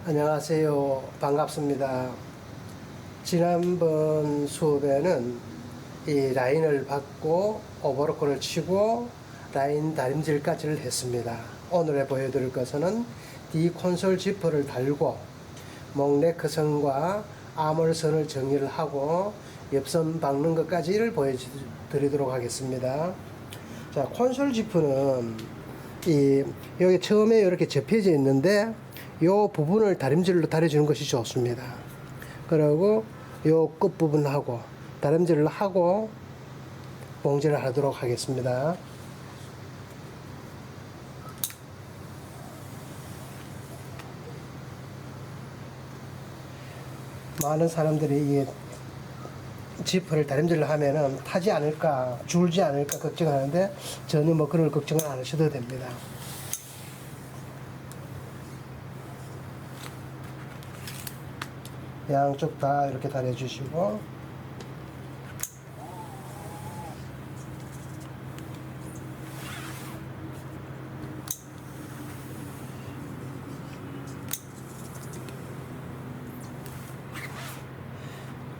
안녕하세요. 반갑습니다. 지난번 수업에는 이 라인을 받고 오버로커를 치고 라인 다림질까지를 했습니다. 오늘 보여드릴 것은 D 콘솔 지퍼를 달고 목 네크선과 아몰선을 정리를 하고 옆선 박는 것까지를 보여드리도록 하겠습니다. 자, 콘솔 지퍼는 여기 처음에 이렇게 접혀져 있는데 이 부분을 다림질로 다려주는 것이 좋습니다. 그리고 이 끝부분하고 다림질을 하고 봉제를 하도록 하겠습니다. 많은 사람들이 이 지퍼를 다림질을 하면은 타지 않을까, 줄지 않을까 걱정하는데 전혀 뭐 그런 걱정을 안 하셔도 됩니다. 양쪽 다 이렇게 다려주시고,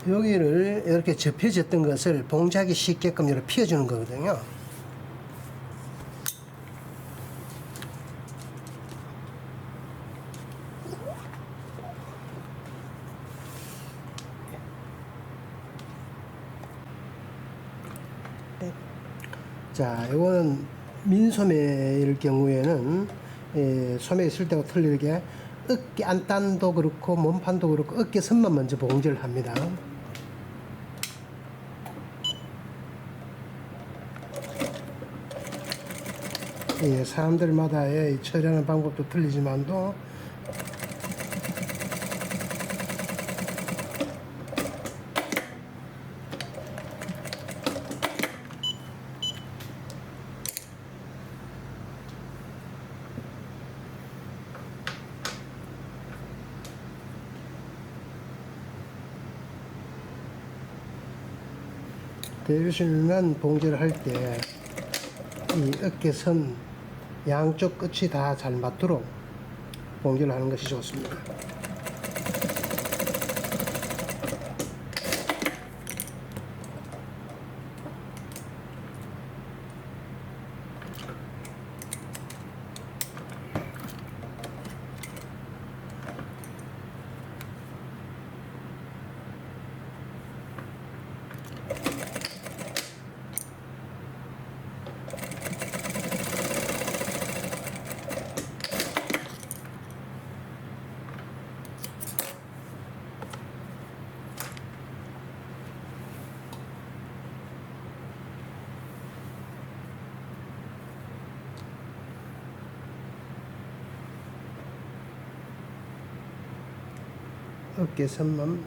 여기를 이렇게 접혀졌던 것을 봉제하기 쉽게끔 이렇게 피워주는 거거든요. 자, 이거는 민소매일 경우에는 소매 있을 때와 틀리게 어깨 안단도 그렇고 몸판도 그렇고 어깨 선만 먼저 봉제를 합니다. 사람들마다의 처리하는 방법도 틀리지만도 대유실난 봉제를 할 때 이 어깨선 양쪽 끝이 다 잘 맞도록 봉제를 하는 것이 좋습니다. 어깨선만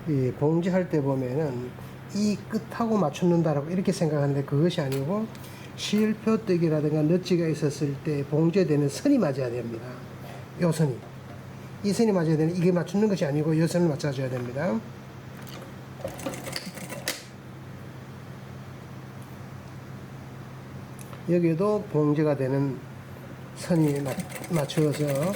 이 봉제할 때 보면은 이 끝하고 맞춘다라고 이렇게 생각하는데 그것이 아니고 실표뜨기라든가 너치가 있었을 때 봉제되는 선이 맞아야 됩니다. 요 선이. 이 선이 맞아야 되는, 이게 맞추는 것이 아니고 요 선을 맞춰줘야 됩니다. 여기도 봉제가 되는 선이 맞추어서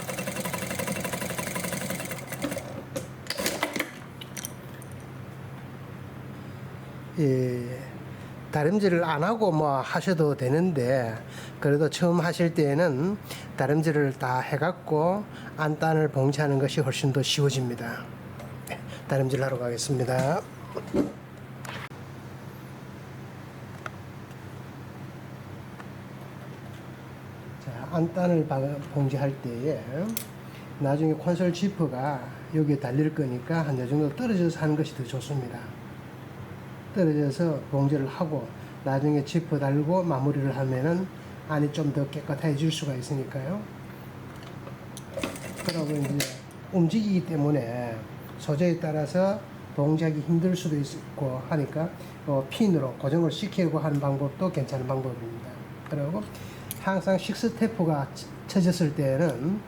다림질을 안 하고 뭐 하셔도 되는데 그래도 처음 하실 때에는 다림질을 다 해갖고 안단을 봉제하는 것이 훨씬 더 쉬워집니다. 다림질 하러 가겠습니다. 자, 안단을 봉제할 때에 나중에 콘솔 지퍼가 여기에 달릴 거니까 한 요 정도 떨어져서 하는 것이 더 좋습니다. 떨어져서 봉제를 하고 나중에 지퍼 달고 마무리를 하면은 안이 좀 더 깨끗해질 수가 있으니까요. 그리고 이제 움직이기 때문에 소재에 따라서 봉제하기 힘들 수도 있고 하니까 핀으로 고정을 시키고 하는 방법도 괜찮은 방법입니다. 그리고 항상 식스테프가 쳐졌을 때는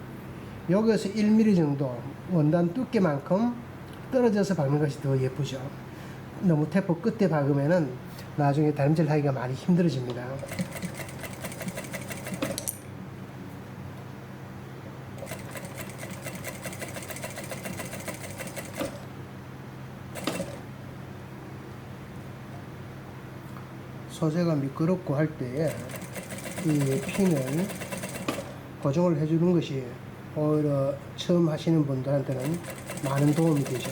여기서 1mm 정도 원단 두께만큼 떨어져서 박는 것이 더 예쁘죠. 너무 테프 끝에 박으면은 나중에 다림질 하기가 많이 힘들어집니다. 소재가 미끄럽고 할 때에 이 핀을 고정을 해주는 것이 오히려 처음 하시는 분들한테는 많은 도움이 되죠.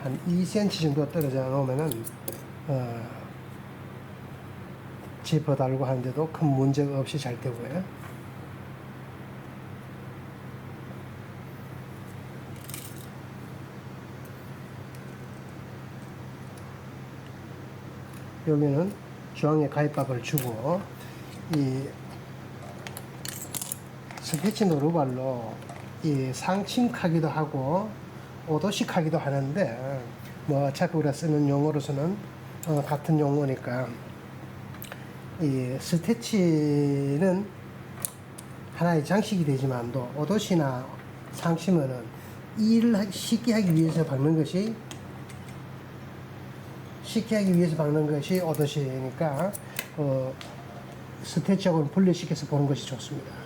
한 2cm 정도 떨어져 놓으면은 지퍼 달고 하는데도 큰 문제가 없이 잘 되고요. 여기는 중앙에 가입밥을 주고 이 스케치 노루발로 이 상침하기도 하고 오도식하기도 하는데 뭐 어차피 우리가 쓰는 용어로서는 같은 용어니까 이 스테치는 하나의 장식이 되지만도 오도시나 상침은 일을 쉽게 하기 위해서 박는 것이 오도시니까 스테치하고는 분리시켜서 보는 것이 좋습니다.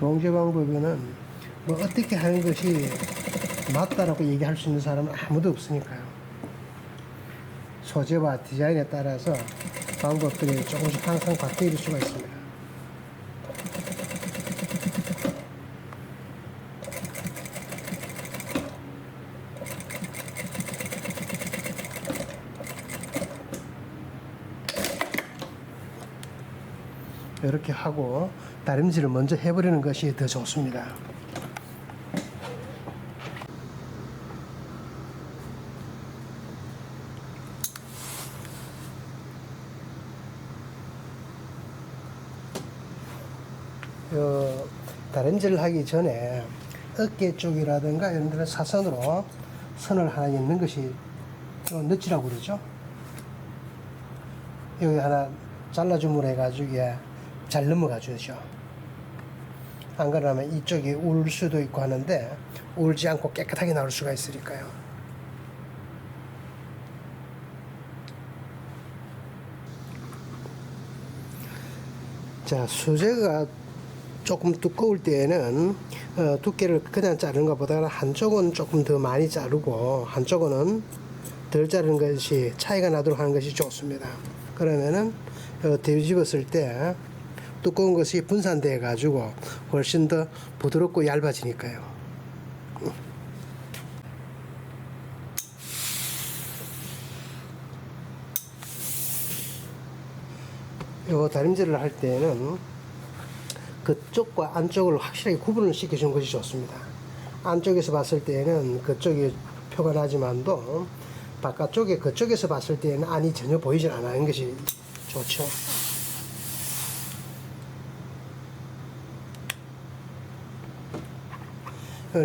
봉제 방법에는 뭐 어떻게 하는 것이 맞다라고 얘기할 수 있는 사람은 아무도 없으니까요. 소재와 디자인에 따라서 방법들이 조금씩 항상 바뀔 수가 있습니다. 이렇게 하고 다림질을 먼저 해버리는 것이 더 좋습니다. 다림질을 하기 전에 어깨 쪽이라든가 이런 데는 사선으로 선을 하나 있는 것이 너치라고 그러죠. 여기 하나 잘라줌으로 해가지고 잘 넘어가주죠. 안 그러면 이쪽이 울 수도 있고 하는데 울지 않고 깨끗하게 나올 수가 있으니까요. 자, 소재가 조금 두꺼울 때에는 두께를 그냥 자르는 것보다는 한쪽은 조금 더 많이 자르고 한쪽은 덜 자르는 것이 차이가 나도록 하는 것이 좋습니다. 그러면은 뒤집었을 때 두꺼운 것이 분산되어 가지고 훨씬 더 부드럽고 얇아지니까요. 요 다림질을 할 때는 그쪽과 안쪽을 확실하게 구분을 시켜주는 것이 좋습니다. 안쪽에서 봤을 때는 그쪽이 표가 나지만도 바깥쪽에 그쪽에서 봤을 때는 안이 전혀 보이질 않는 것이 좋죠.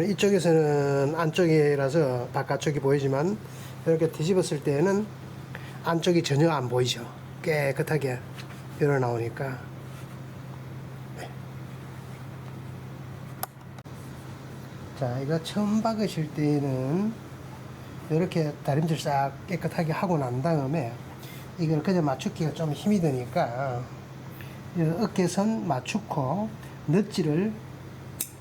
이쪽에서는 안쪽이라서 바깥쪽이 보이지만 이렇게 뒤집었을 때는 안쪽이 전혀 안 보이죠. 깨끗하게 열어 나오니까. 자, 이거 처음 박으실 때는 이렇게 다림질 싹 깨끗하게 하고 난 다음에 이걸 그냥 맞추기가 좀 힘이 드니까 어깨선 맞추고 넛지를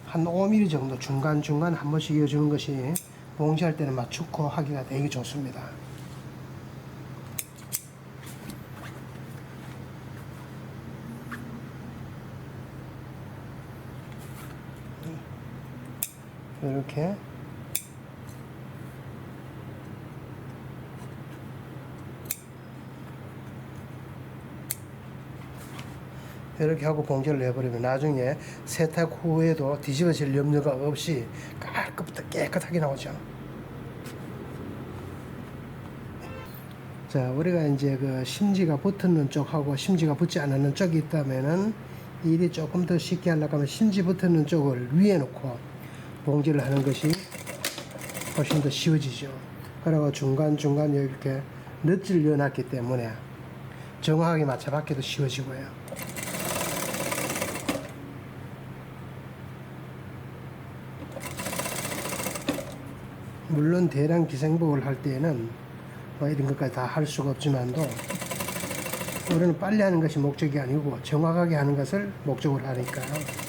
한 5mm 정도 중간중간 한 번씩 이어주는 것이 봉지할 때는 맞추고 하기가 되게 좋습니다. 이렇게 이렇게 하고 봉제를 내버리면 나중에 세탁 후에도 뒤집어질 염려가 없이 깨끗하게 나오죠. 자, 우리가 이제 그 심지가 붙는 쪽하고 심지가 붙지 않는 쪽이 있다면은 일이 조금 더 쉽게 하려고 하면 심지 붙는 쪽을 위에 놓고 봉제를 하는 것이 훨씬 더 쉬워지죠. 그리고 중간중간 이렇게 넛을 넣어놨기 때문에 정확하게 맞춰받기도 쉬워지고요. 물론 대량 기생복을 할 때에는 뭐 이런 것까지 다 할 수가 없지만도 우리는 빨리 하는 것이 목적이 아니고 정확하게 하는 것을 목적으로 하니까요.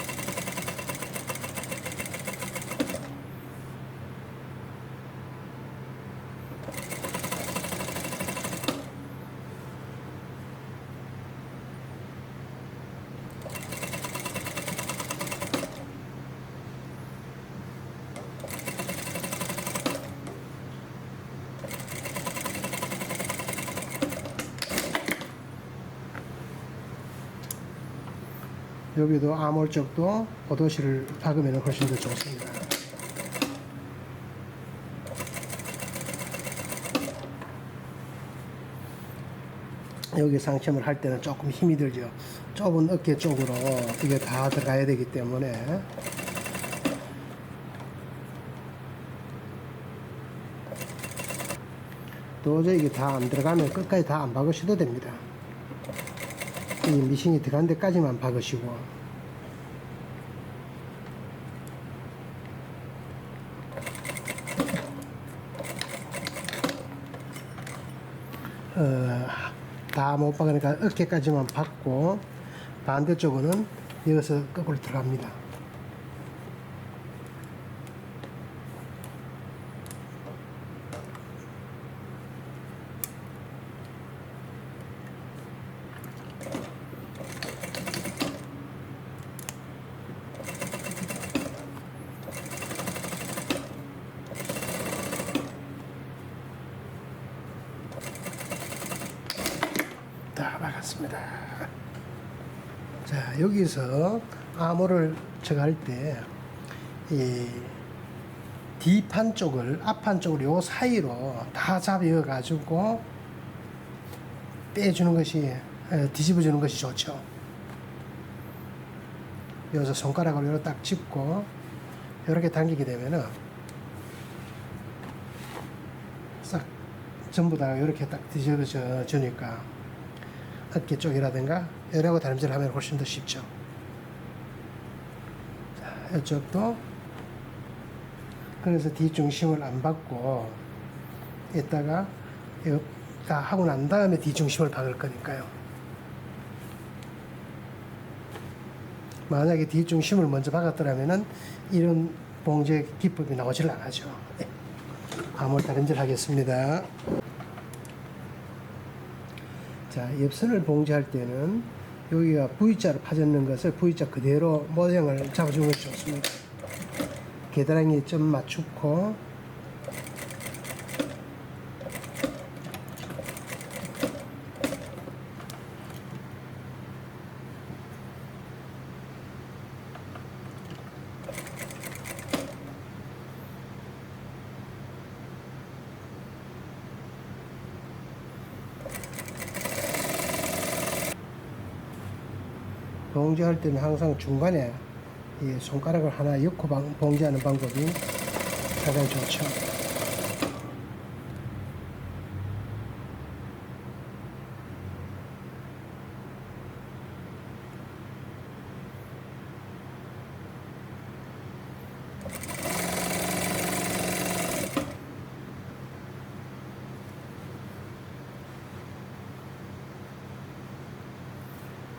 여기도 아몰 쪽도 포도실을 박으면 훨씬 더 좋습니다. 여기 상점을 할 때는 조금 힘이 들죠. 좁은 어깨 쪽으로 이게 다 들어가야 되기 때문에 도저히 이게 다 안 들어가면 끝까지 다 안 박으셔도 됩니다. 이 미싱이 들어간 데까지만 박으시고 다 못 박으니까 어깨까지만 박고 반대쪽으로는 여기서 거꾸로 들어갑니다. 다 박았습니다. 자, 여기서 암호를 제가 할 때 이 뒷판 쪽을 앞판 쪽을 요 사이로 다 잡아 가지고 빼주는 것이 뒤집어 주는 것이 좋죠. 여기서 손가락으로 이렇게 딱 짚고 이렇게 당기게 되면은 싹 전부 다 이렇게 딱 뒤집어 주니까 어깨 쪽이라든가 이러고 다림질을 하면 훨씬 더 쉽죠. 자, 이쪽도 그래서 뒤중심을 안 받고 이따가 이거 다 하고 난 다음에 뒤중심을 박을 거니까요. 만약에 뒤중심을 먼저 박았더라면은 이런 봉제 기법이 나오질 않아죠. 네. 암홀 다림질 하겠습니다. 자, 옆선을 봉제할 때는 여기가 V자로 파졌는 것을 V자 그대로 모양을 잡아주는 것이 좋습니다. 계단랑이 좀 맞추고 봉제할 때는 항상 중간에 이 손가락을 하나 엮고 봉제하는 방법이 가장 좋죠.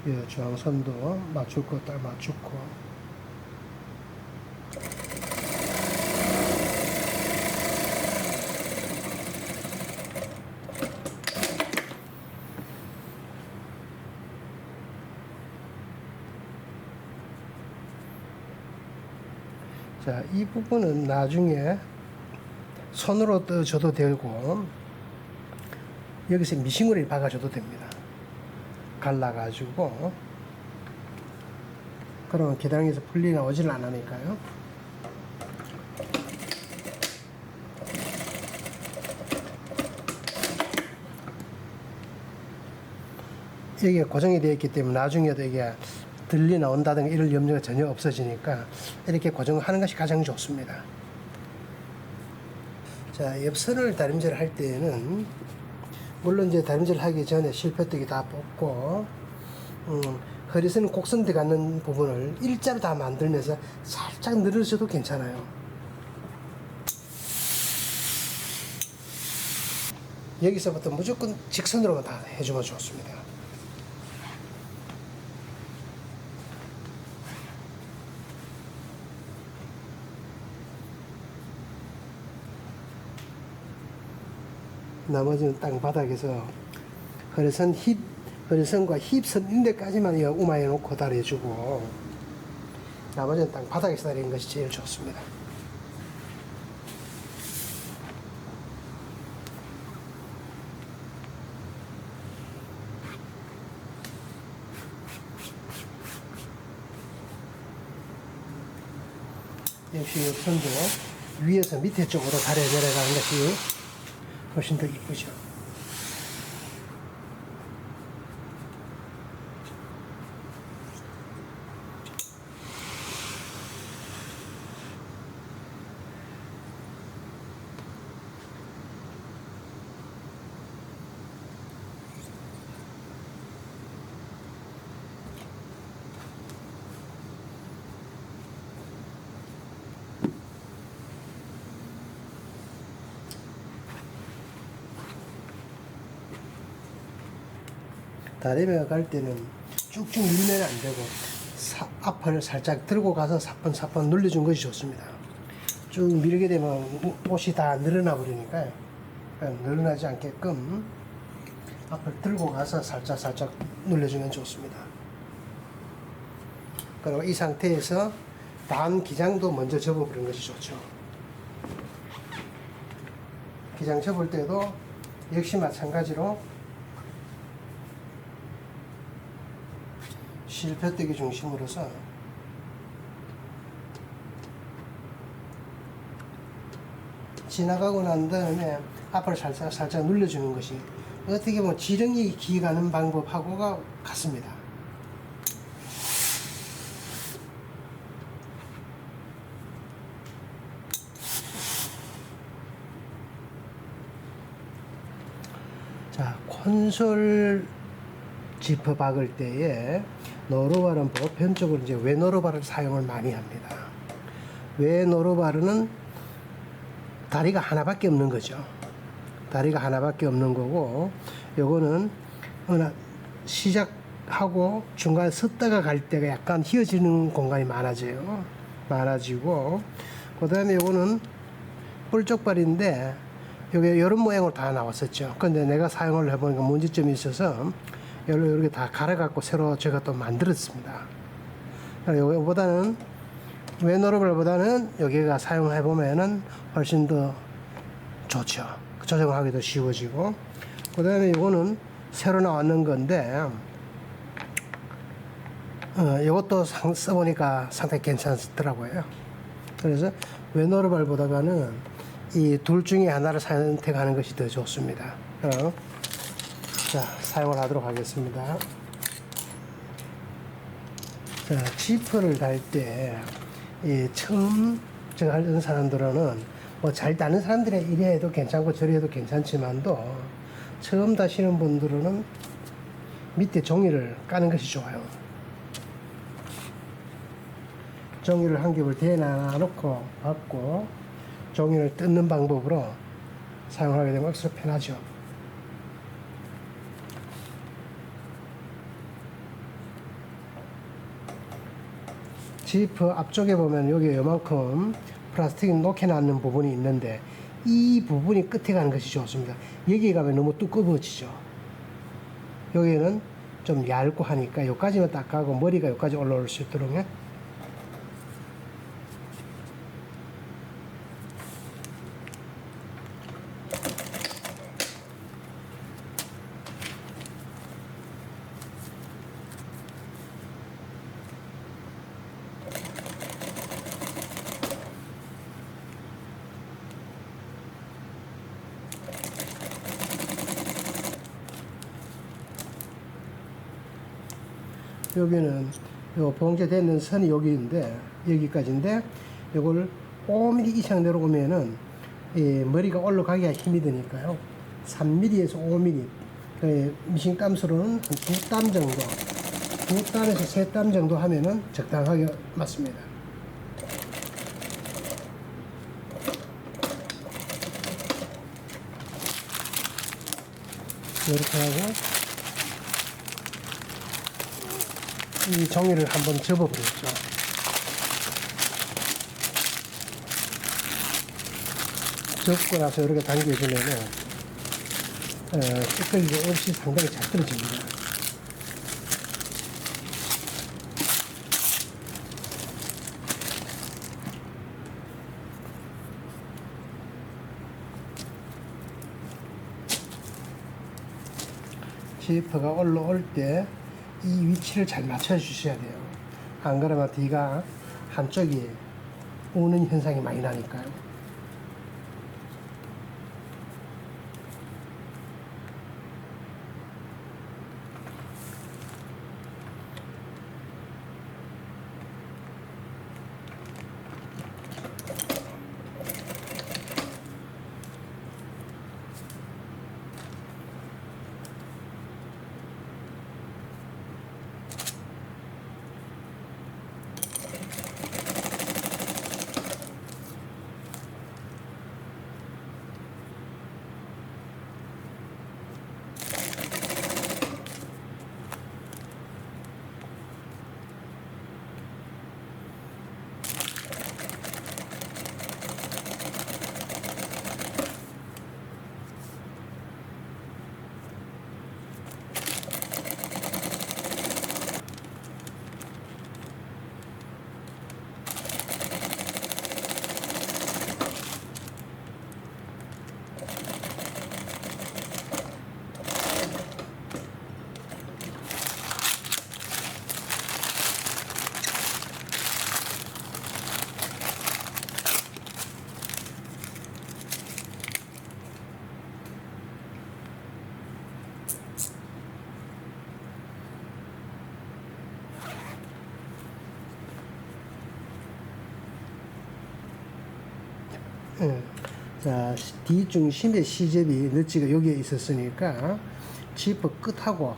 이 중앙선도 맞출 거 딱 맞추고 자, 이 부분은 나중에 손으로 떠줘도 되고 여기서 미싱으로 박아줘도 됩니다. 갈라가지고 그러면 계량에서 풀리나 오질 않으니까요. 이게 고정이 되어 있기 때문에 나중에도 이게 들리 나온다든가 이럴 염려가 전혀 없어지니까 이렇게 고정하는 것이 가장 좋습니다. 자, 옆선을 다림질을 할 때에는 물론 이제 다림질 하기 전에 실표뜨기 다 뽑고 허리선 곡선 들어가는 부분을 일자로 다 만들면서 살짝 늘어져도 괜찮아요. 여기서부터 무조건 직선으로만 다 해주면 좋습니다. 나머지는 땅바닥에서 허리선과 힙선 인대까지만 우마해 놓고 다려주고 나머지는 땅바닥에서 다리는 것이 제일 좋습니다. 역시 옆선도 위에서 밑에 쪽으로 다려 내려가는 것이 훨씬 더 이쁘죠. 다리며 갈 때는 쭉쭉 밀면 안 되고 앞을 살짝 들고 가서 사펀사펀 눌러준 것이 좋습니다. 쭉 밀게 되면 옷이 다 늘어나 버리니까요. 늘어나지 않게끔 앞을 들고 가서 살짝 눌러주면 좋습니다. 그리고 이 상태에서 반 기장도 먼저 접어버리는 것이 좋죠. 기장 접을 때도 역시 마찬가지로 실표뜨기 중심으로서 지나가고 난 다음에 앞을 살짝 눌러주는 것이 어떻게 보면 지렁이 기가는 방법하고가 같습니다. 자, 콘솔 지퍼 박을 때에 노루발은 보편적으로 이제 외노루발을 사용을 많이 합니다. 외노루발은 다리가 하나밖에 없는 거죠. 다리가 하나밖에 없는 거고, 요거는 시작하고 중간에 섰다가 갈 때가 약간 휘어지는 공간이 많아지고, 그 다음에 요거는 뿔쪽발인데, 요게 이런 모양으로 다 나왔었죠. 근데 내가 사용을 해보니까 문제점이 있어서, 이렇게 다 갈아갖고 새로 제가 또 만들었습니다. 요거보다는 외노루발보다는 여기가 사용해보면은 훨씬 더 좋죠. 조정하기도 쉬워지고, 그 다음에 이거는 새로 나왔는 건데, 이것도 써보니까 상당히 괜찮더라고요. 그래서 외노루발보다는 이 둘 중에 하나를 선택하는 것이 더 좋습니다. 자, 사용을 하도록 하겠습니다. 자, 지퍼를 달 때, 처음 제가 하는 사람들은 뭐 잘 다는 사람들이 이래 해도 괜찮고 저래 해도 괜찮지만도 처음 다시는 분들은 밑에 종이를 까는 것이 좋아요. 종이를 한 겹을 대놔 놓고 받고 종이를 뜯는 방법으로 사용하게 되면 억수로 편하죠. 지퍼 앞쪽에 보면 여기 요만큼 플라스틱 녹여놨는 부분이 있는데 이 부분이 끝에 가는 것이 좋습니다. 여기 가면 너무 두꺼워지죠. 여기는 좀 얇고 하니까 여기까지만 딱 가고 머리가 여기까지 올라올 수 있도록 여기는 요 봉제되는 선이 여기인데 여기까지인데 이걸 5mm 이상 내려오면은 머리가 올라가기가 힘이 드니까요. 3mm에서 5mm 미싱감수로는 한 2땀 정도 2땀에서 3땀 정도 하면은 적당하게 맞습니다. 이렇게 하고 이 종이를 한번 접어버렸죠. 접고 나서 이렇게 당겨주면은 찌꺼기가 없이 상당히 잘 떨어집니다. 지퍼가 올라올 때 이 위치를 잘 맞춰 주셔야 돼요. 안 그러면 뒤가 한쪽이 우는 현상이 많이 나니까요. 자, 뒤중심의 시접이 너지가 여기에 있었으니까 지퍼 끝하고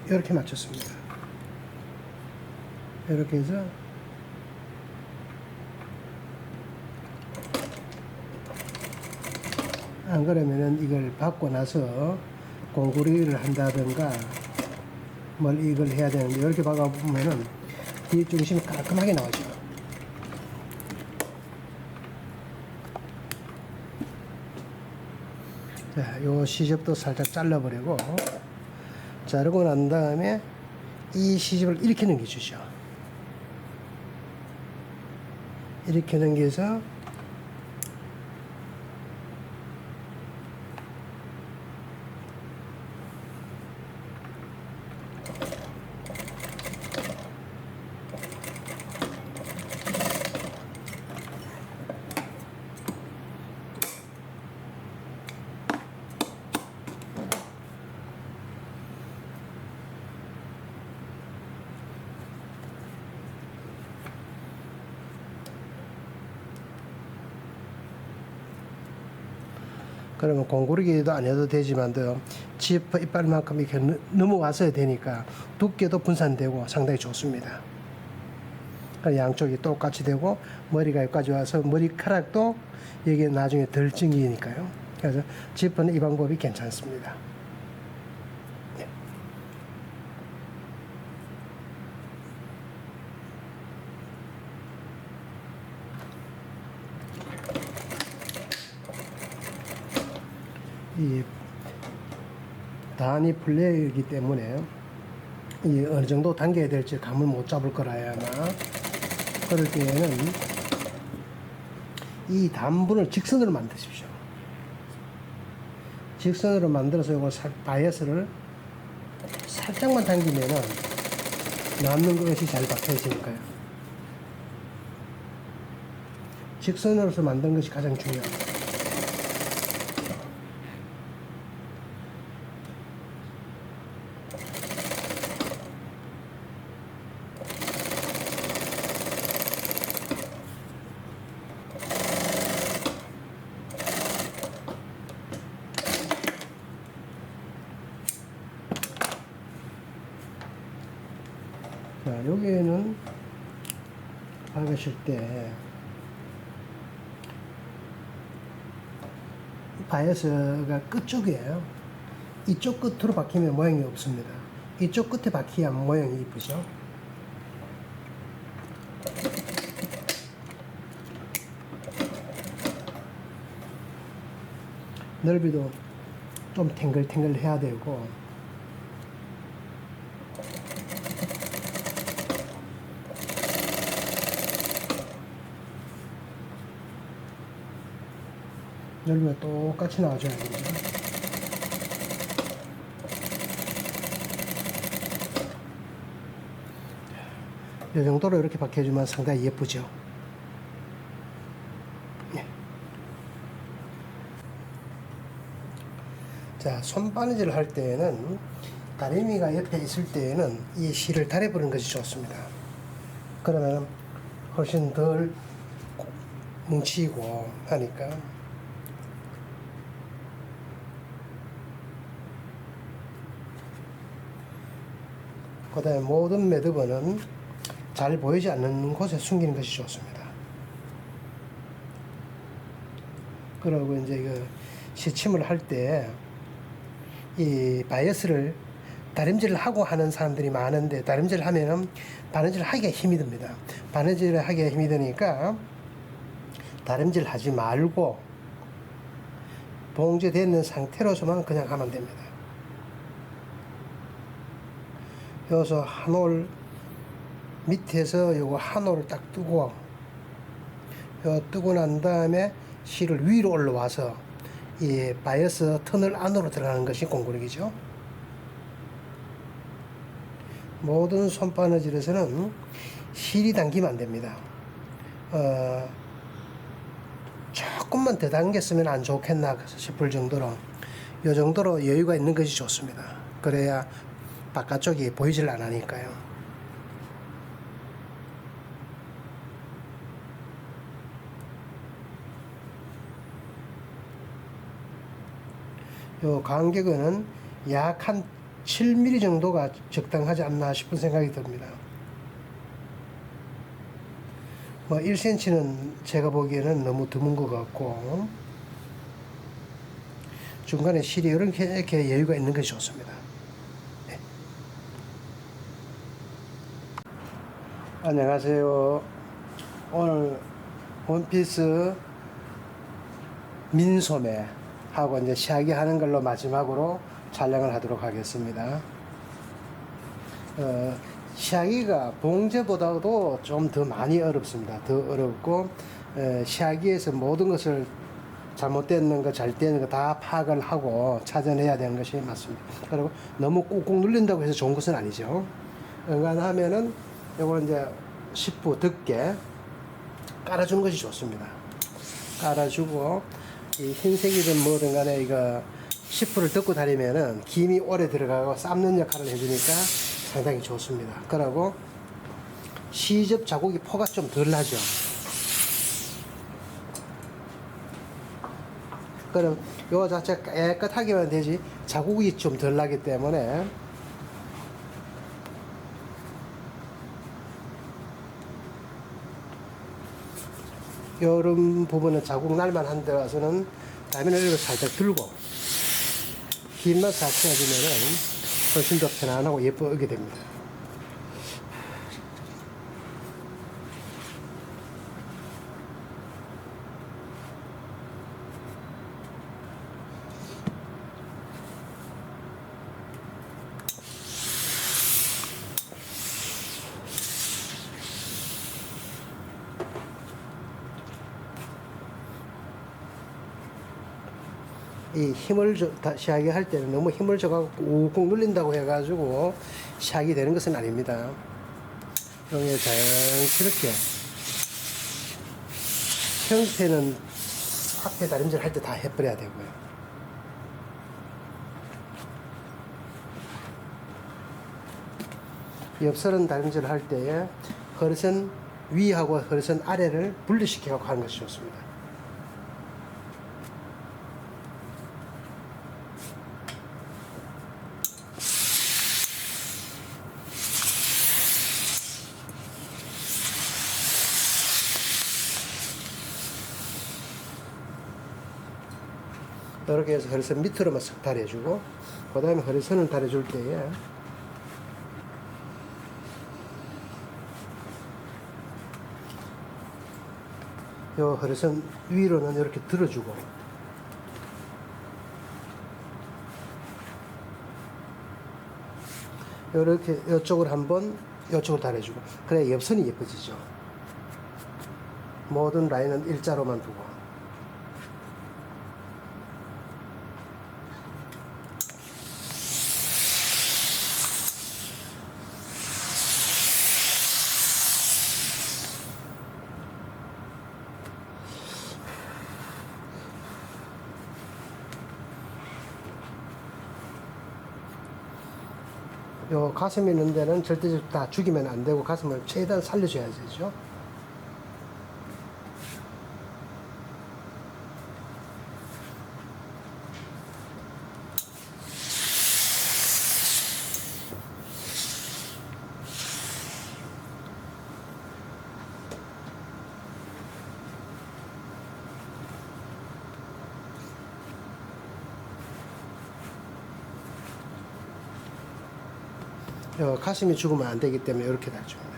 이렇게 맞췄습니다. 이렇게 해서 안 그러면은 이걸 받고 나서 공구리를 한다든가 뭘 이걸 해야 되는데 이렇게 박아보면은 뒤중심이 깔끔하게 나오죠. 자, 요 시접도 살짝 잘라버리고, 자르고 난 다음에 이 시접을 이렇게 넘겨주죠. 이렇게 넘겨서 그러면 공구르기도 안 해도 되지만도 지퍼 이빨만큼 이렇게 넘어와서야 되니까 두께도 분산되고 상당히 좋습니다. 양쪽이 똑같이 되고 머리가 여기까지 와서 머리카락도 여기에 나중에 덜 찡기니까요. 그래서 지퍼는 이 방법이 괜찮습니다. 이 단위 플레이이기 때문에 이 어느 정도 당겨야 될지 감을 못 잡을 거라야 아마 그럴 때에는 이 단분을 직선으로 만드십시오. 직선으로 만들어서 이거 바이어스를 살짝만 당기면은 남는 것이 잘 박혀지니까요. 직선으로서 만든 것이 가장 중요합니다. 여기에는 박으실 때 바이어스가 끝쪽이에요. 이쪽 끝으로 박히면 모양이 없습니다. 이쪽 끝에 박혀야 모양이 이쁘죠. 넓이도 좀 탱글탱글 해야 되고, 넓이가 똑같이 나와줘야 되죠. 이 정도로 이렇게 박혀주면 상당히 예쁘죠. 예. 자, 손바느질을 할 때에는 다리미가 옆에 있을 때에는 이 실을 달여버리는 것이 좋습니다. 그러면 훨씬 덜 뭉치고 하니까. 그 다음에 모든 매듭은 잘 보이지 않는 곳에 숨기는 것이 좋습니다. 그리고 이제 이거 시침을 할 때 이 바이어스를 다림질을 하고 하는 사람들이 많은데, 다림질을 하면은 바느질을 하기가 힘이 듭니다. 바느질을 하기가 힘이 드니까 다림질 하지 말고 봉제되어 있는 상태로서만 그냥 하면 됩니다. 여기서 한 올 밑에서 요거 한 올을 딱 뜨고, 요 뜨고 난 다음에 실을 위로 올라와서 이 바이어스 터널 안으로 들어가는 것이 공구르기죠. 모든 손바느질에서는 실이 당기면 안 됩니다. 조금만 더 당겼으면 안 좋겠나 싶을 정도로, 요 정도로 여유가 있는 것이 좋습니다. 그래야 바깥쪽이 보이질 않으니까요. 요 간격은 약 한 7mm 정도가 적당하지 않나 싶은 생각이 듭니다. 뭐 1cm는 제가 보기에는 너무 드문 것 같고, 중간에 실이 이렇게 여유가 있는 것이 좋습니다. 네. 안녕하세요. 오늘 원피스 민소매 하고 이제 시하게 하는 걸로 마지막으로 촬영을 하도록 하겠습니다. 시하기가 봉제보다도 좀 더 많이 어렵습니다. 더 어렵고, 시하기에서 모든 것을 잘못되는 거, 잘 되는 거 다 파악을 하고 찾아내야 되는 것이 맞습니다. 그리고 너무 꾹꾹 눌린다고 해서 좋은 것은 아니죠. 응안하면은 이걸 이제 10부 덮게 깔아주는 것이 좋습니다. 깔아주고, 이 흰색이든 뭐든 간에 이거 10부를 덮고 다니면은 김이 오래 들어가고 삶는 역할을 해주니까 상당히 좋습니다. 그러고 시접 자국이 포가 좀 덜 나죠. 그럼 요 자체 깨끗하게만 되지 자국이 좀 덜 나기 때문에 이런 부분은 자국 날만 한 데 와서는 라면을 이렇게 살짝 들고 김만 싹 해주면은 훨씬 더 편안하고 예쁘게 됩니다. 이 힘을 시하게 할 때는 너무 힘을 줘가지고 꾹꾹 눌린다고 해가지고 시하게 되는 것은 아닙니다. 이렇게 자연스럽게 형태는 앞에 다림질 할 때 다 해버려야 되고요. 옆설은 다림질 할 때에 허리선 위하고 허리선 아래를 분리시켜서 하는 것이 좋습니다. 이렇게 해서 허리선 밑으로만 싹 달해주고, 그 다음에 허리선을 달해줄 때에 요 허리선 위로는 이렇게 들어주고, 이렇게 이쪽을 한번 이쪽으로 달해주고, 그래야 옆선이 예뻐지죠. 모든 라인은 일자로만 두고. 요 가슴 있는 데는 절대적으로 다 죽이면 안 되고 가슴을 최대한 살려줘야 되죠. 가슴이 죽으면 안 되기 때문에 이렇게 달줍니다.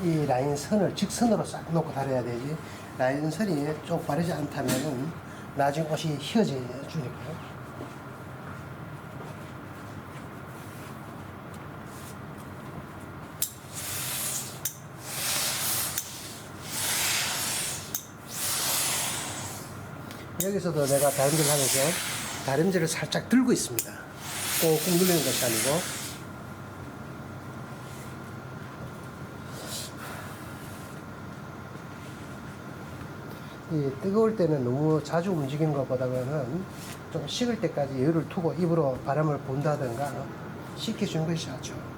이 라인 선을 직선으로 싹 놓고 달아야 되지, 라인 선이 좀 바르지 않다면은 나중에 옷이 휘어져 주니까요. 여기서도 내가 다림질 하면서 다림질을 살짝 들고 있습니다. 꾹꾹 누르는 것이 아니고. 이 뜨거울 때는 너무 자주 움직이는 것보다는 좀 식을 때까지 여유를 두고 입으로 바람을 본다든가 식혀주는 것이 낫죠.